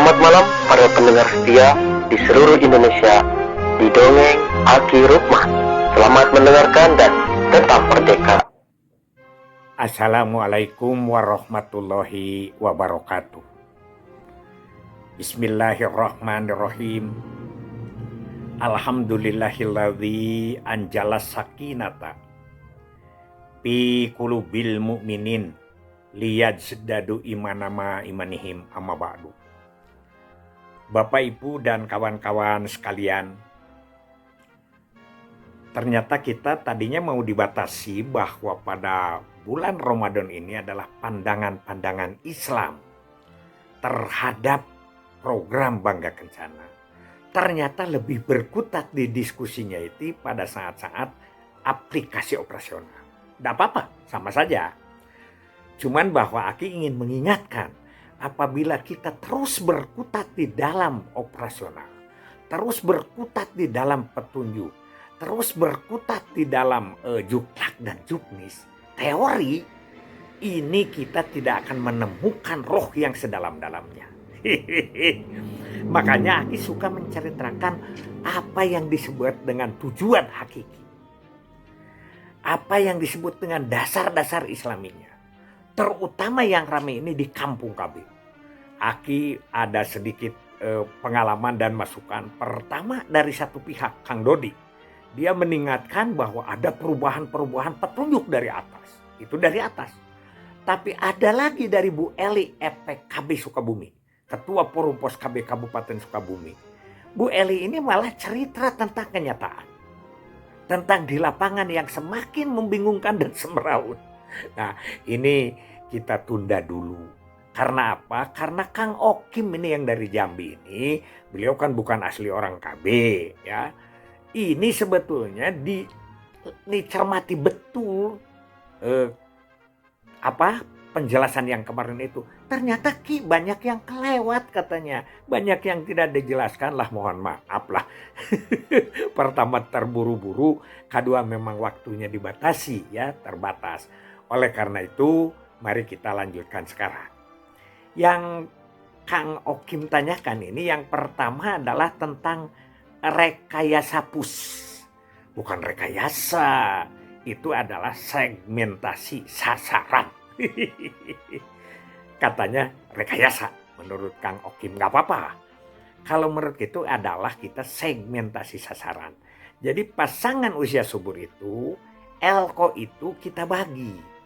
Selamat malam para pendengar setia di seluruh Indonesia di Dongeng Aki Rukman. Selamat mendengarkan dan tetap merdeka. Assalamualaikum warahmatullahi wabarakatuh. Bismillahirrahmanirrahim. Alhamdulillahilladzi anjala sakinata fi qulubil mu'minin liyazdadu imanama imanihim amma ba'du. Bapak, Ibu, dan kawan-kawan sekalian, ternyata kita tadinya mau dibatasi bahwa pada bulan Ramadan ini adalah pandangan-pandangan Islam terhadap program Bangga Kencana. Ternyata lebih berkutat di diskusinya itu pada saat-saat aplikasi operasional. Tidak apa-apa, sama saja. Cuman bahwa Aki ingin mengingatkan, apabila kita terus berkutat di dalam operasional, terus berkutat di dalam petunjuk, terus berkutat di dalam juklak dan juknis, teori, ini kita tidak akan menemukan roh yang sedalam-dalamnya. Makanya Aki suka menceritakan apa yang disebut dengan tujuan hakiki, apa yang disebut dengan dasar-dasar Islaminya, terutama yang ramai ini di kampung KB. Aki ada sedikit pengalaman dan masukan. Pertama dari satu pihak, Kang Dodi. Dia mengingatkan bahwa ada perubahan-perubahan petunjuk dari atas. Itu dari atas. Tapi ada lagi dari Bu Eli EPKB Sukabumi, Ketua Forum Pos KB Kabupaten Sukabumi. Bu Eli ini malah cerita tentang kenyataan. Tentang di lapangan yang semakin membingungkan dan semeraut. Nah, ini kita tunda dulu. Karena apa? Karena Kang Okim ini yang dari Jambi ini, beliau kan bukan asli orang KB ya. Ini sebetulnya dicermati betul penjelasan yang kemarin itu. Ternyata banyak yang kelewat katanya. Banyak yang tidak dijelaskan lah, mohon maaf lah. Pertama terburu-buru, kedua memang waktunya dibatasi ya, terbatas. Oleh karena itu, mari kita lanjutkan sekarang. Yang Kang Okim tanyakan ini yang pertama adalah tentang rekayasa pus. Bukan rekayasa, itu adalah segmentasi sasaran. Katanya rekayasa menurut Kang Okim, nggak apa-apa. Kalau menurut itu adalah kita segmentasi sasaran. Jadi pasangan usia subur itu, elko itu kita bagi.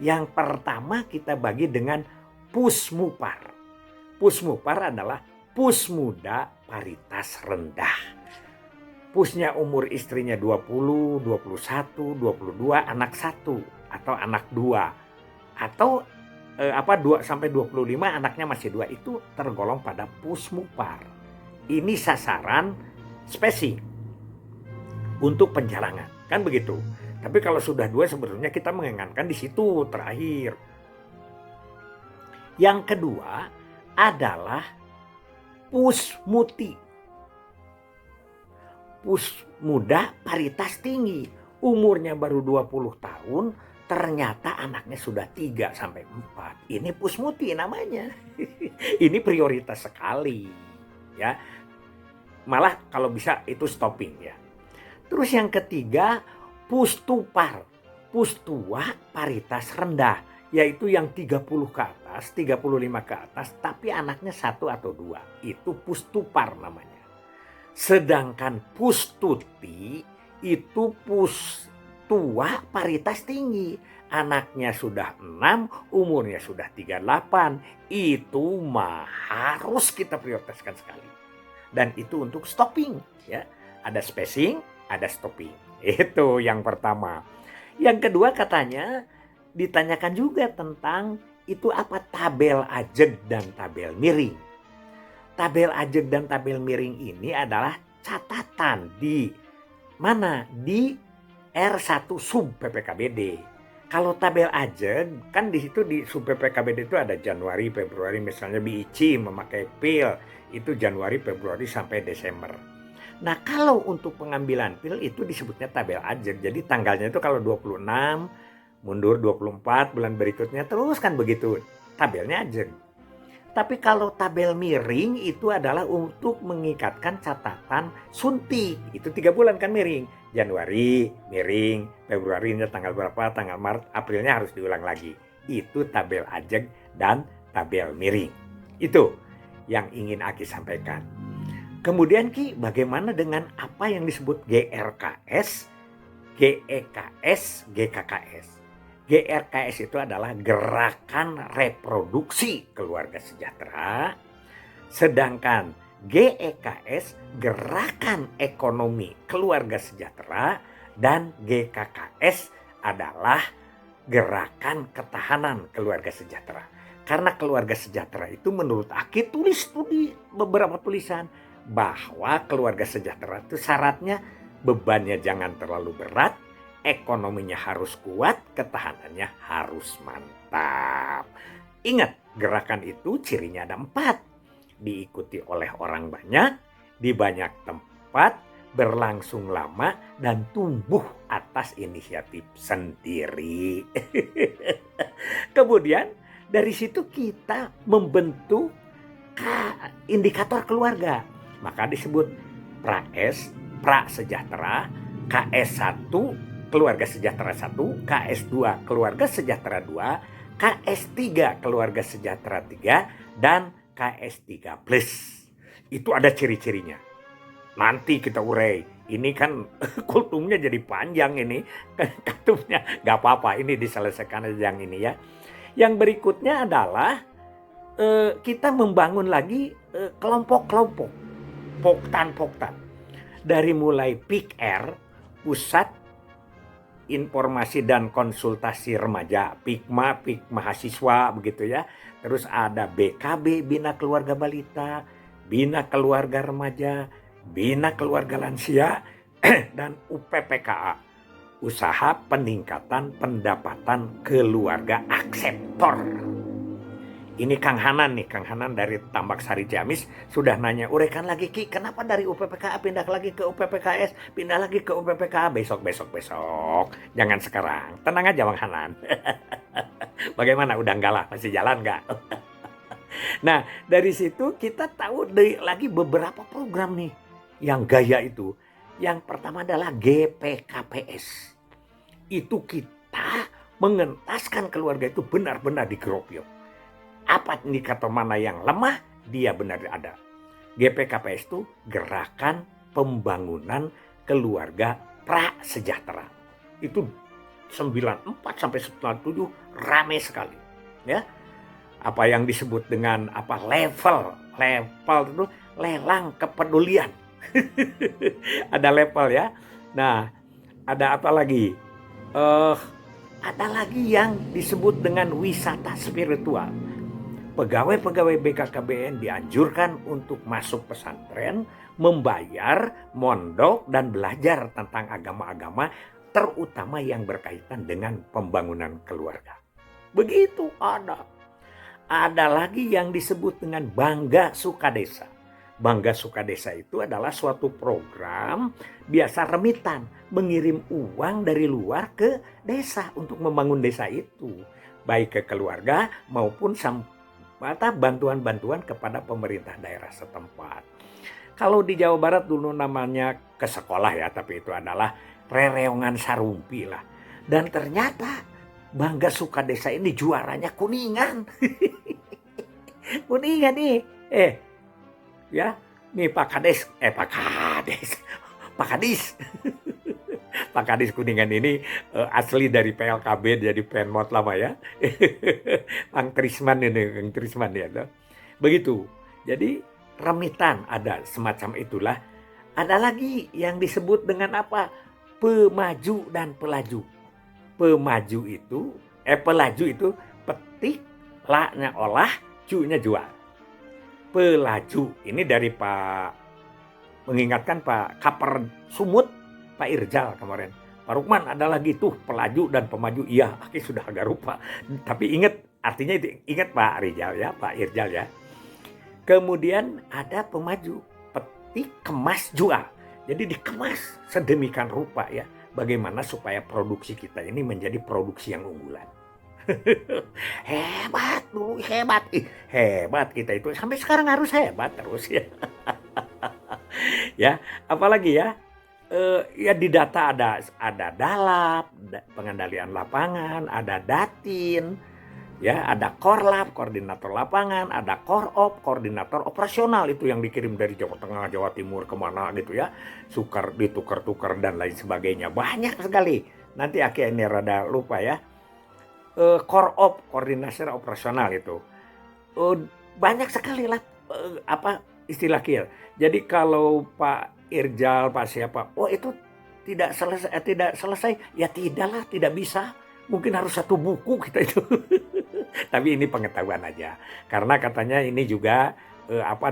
Yang pertama kita bagi dengan pusmupar. Pusmupar adalah pus muda paritas rendah. Pusnya umur istrinya 20, 21, 22, anak 1 atau anak 2. Atau 2 sampai 25 anaknya masih 2, itu tergolong pada pusmupar. Ini sasaran spesifik untuk penjarangan, kan begitu. Tapi kalau sudah 2 sebetulnya kita mengingatkan di situ terakhir. Yang kedua adalah pusmuti. Pus muda paritas tinggi. Umurnya baru 20 tahun, ternyata anaknya sudah 3 sampai 4. Ini pusmuti namanya. Ini prioritas sekali ya. Malah kalau bisa itu stopping ya. Terus yang ketiga, pustupar, pustua paritas rendah, yaitu yang 30 ke atas, 35 ke atas, tapi anaknya 1 atau 2. Itu pustupar namanya. Sedangkan pustuti itu pustua paritas tinggi. Anaknya sudah 6, umurnya sudah 38. Itu harus kita prioritaskan sekali. Dan itu untuk stopping ya. Ada spacing, ada stopping. Itu yang pertama. Yang kedua katanya ditanyakan juga tentang itu apa tabel ajeg dan tabel miring. Tabel ajeg dan tabel miring ini adalah catatan di mana? Di R1 sub PPKBD. Kalau tabel ajeg kan di situ di sub PPKBD itu ada Januari, Februari, misalnya BIC memakai pil itu Januari, Februari sampai Desember. Nah, kalau untuk pengambilan pil itu disebutnya tabel ajeg. Jadi tanggalnya itu kalau 26 mundur 24 bulan berikutnya terus kan begitu. Tabelnya ajeg. Tapi kalau tabel miring itu adalah untuk mengikatkan catatan suntik. Itu 3 bulan kan miring. Januari miring, Februarinya tanggal berapa, tanggal Maret, Aprilnya harus diulang lagi. Itu tabel ajeg dan tabel miring. Itu yang ingin Aki sampaikan. Kemudian Ki, bagaimana dengan apa yang disebut GRKS, GEKS, GKKS? GRKS itu adalah Gerakan Reproduksi Keluarga Sejahtera, sedangkan GEKS Gerakan Ekonomi Keluarga Sejahtera, dan GKKS adalah Gerakan Ketahanan Keluarga Sejahtera. Karena keluarga sejahtera itu menurut Aki tulis di beberapa tulisan bahwa keluarga sejahtera itu syaratnya bebannya jangan terlalu berat, ekonominya harus kuat, ketahanannya harus mantap. Ingat, gerakan itu cirinya ada 4. Diikuti oleh orang banyak, di banyak tempat, berlangsung lama, dan tumbuh atas inisiatif sendiri. Kemudian dari situ kita membentuk indikator keluarga. Maka disebut PRAS, Prasejahtera, KS1, Keluarga Sejahtera 1, KS2 Keluarga Sejahtera 2, KS3 Keluarga Sejahtera 3, dan KS3 Plus. Itu ada ciri-cirinya. Nanti kita urai. Ini kan kultumnya jadi panjang ini. Kultumnya gak apa-apa, ini diselesaikan aja yang ini ya. Yang berikutnya adalah kita membangun lagi kelompok-kelompok. Poktan. Dari mulai PIKR, Pusat Informasi dan Konsultasi Remaja, PIKMA, mahasiswa begitu ya. Terus ada BKB, Bina Keluarga Balita, Bina Keluarga Remaja, Bina Keluarga Lansia, dan UPPKA, Usaha Peningkatan Pendapatan Keluarga Akseptor. Ini Kang Hanan dari Tambak Sari Ciamis sudah nanya, urekan lagi Ki, kenapa dari UPPKA pindah lagi ke UPPKS, pindah lagi ke UPPKA, besok. Jangan sekarang, tenang aja Bang Hanan. Bagaimana, udah enggak lah, masih jalan enggak? Nah, dari situ kita tahu lagi beberapa program nih yang gaya itu. Yang pertama adalah GPKPS. Itu kita mengentaskan keluarga itu benar-benar digerobyok. Apa indikator mana yang lemah, dia benar ada. GPKPS itu Gerakan Pembangunan Keluarga Prasejahtera. Itu 94 sampai 97 rame sekali. Ya. Apa yang disebut dengan level itu lelang kepedulian. Ada level ya. Nah, ada apa lagi? Ada lagi yang disebut dengan wisata spiritual. Pegawai-pegawai BKKBN dianjurkan untuk masuk pesantren, membayar, mondok, dan belajar tentang agama-agama, terutama yang berkaitan dengan pembangunan keluarga. Begitu ada. Ada lagi yang disebut dengan Bangga Sukadesa. Bangga Sukadesa itu adalah suatu program biasa remitan, mengirim uang dari luar ke desa untuk membangun desa itu, baik ke keluarga maupun bantuan-bantuan kepada pemerintah daerah setempat. Kalau di Jawa Barat dulu namanya ke sekolah ya, tapi itu adalah rereongan sarumpi lah. Dan ternyata Bangga Sukadesa ini juaranya Kuningan. Kuningan nih. Ya, nih Pak Kadis. Pak Kadis Kuningan ini asli dari PLKB, jadi Penmot lama ya. Kang Trisman ya. Begitu. Jadi remitan ada semacam itulah. Ada lagi yang disebut dengan apa? Pemaju dan pelaju. Pelaju itu petik, la-nya olah, ju-nya jual. Pelaju ini dari mengingatkan Pak Kaper Sumut, Pak Irjal kemarin. Pak Rukman ada lagi tuh pelaju dan pemaju. Iya, Aki sudah agak lupa. Tapi artinya ingat Pak Irjal ya, Pak Irjal ya. Kemudian ada pemaju, petik, kemas, jual. Jadi dikemas sedemikian rupa ya. Bagaimana supaya produksi kita ini menjadi produksi yang unggulan. Hebat dulu, hebat. Hebat kita itu. Sampai sekarang harus hebat terus ya. Ya, apalagi ya? Ya di data ada dalap, pengendalian lapangan, ada datin, ya ada korlap, koordinator lapangan, ada korop, koordinator operasional itu yang dikirim dari Jawa Tengah, Jawa Timur kemana gitu ya, ditukar-tukar dan lain sebagainya, banyak sekali. Nanti Aki ini rada lupa ya. Korop, koordinasi operasional itu banyak sekali lah apa istilah kia. Jadi kalau Pak Irjal, Pak siapa, oh itu tidak selesai, ya tidaklah, tidak bisa. Mungkin harus satu buku kita itu. Tapi ini pengetahuan aja. Karena katanya ini juga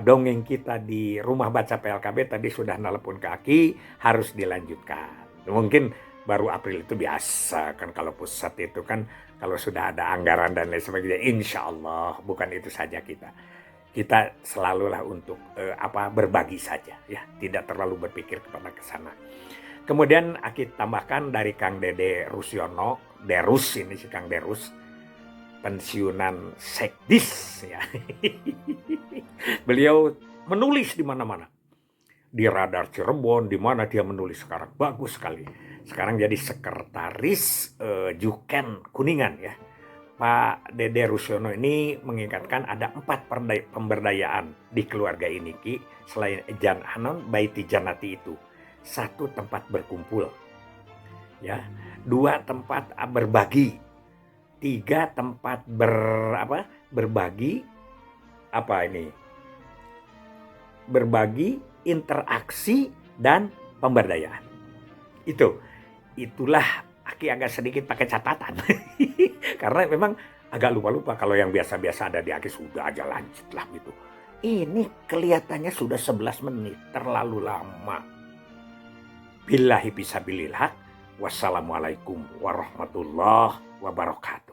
dongeng kita di rumah baca PLKB tadi sudah nelpon ke Aki, harus dilanjutkan. Mungkin baru April itu biasa kan, kalau pusat itu kan kalau sudah ada anggaran dan lain sebagainya, insya Allah. Bukan itu saja kita selalulah untuk berbagi saja ya, tidak terlalu berpikir kepada kesana. Kemudian Aki tambahkan dari Kang Dede Rusyono, Derus ini si Kang Derus, pensiunan sekdis ya. Beliau menulis di mana-mana, di Radar Cirebon, di mana dia menulis sekarang, bagus sekali. Sekarang jadi sekretaris Juken Kuningan ya. Pak Dede Rusyono ini mengingatkan ada 4 pemberdayaan di keluarga ini Ki, selain Baiti Janati itu. 1 tempat berkumpul, ya, 2 tempat berbagi, 3 tempat berbagi berbagi interaksi dan pemberdayaan. Itulah Aki agak sedikit pakai catatan. Karena memang agak lupa-lupa. Kalau yang biasa-biasa ada di Aki sudah aja lanjut lah gitu. Ini kelihatannya sudah 11 menit. Terlalu lama. Billahi fisabilillah. Wassalamualaikum warahmatullahi wabarakatuh.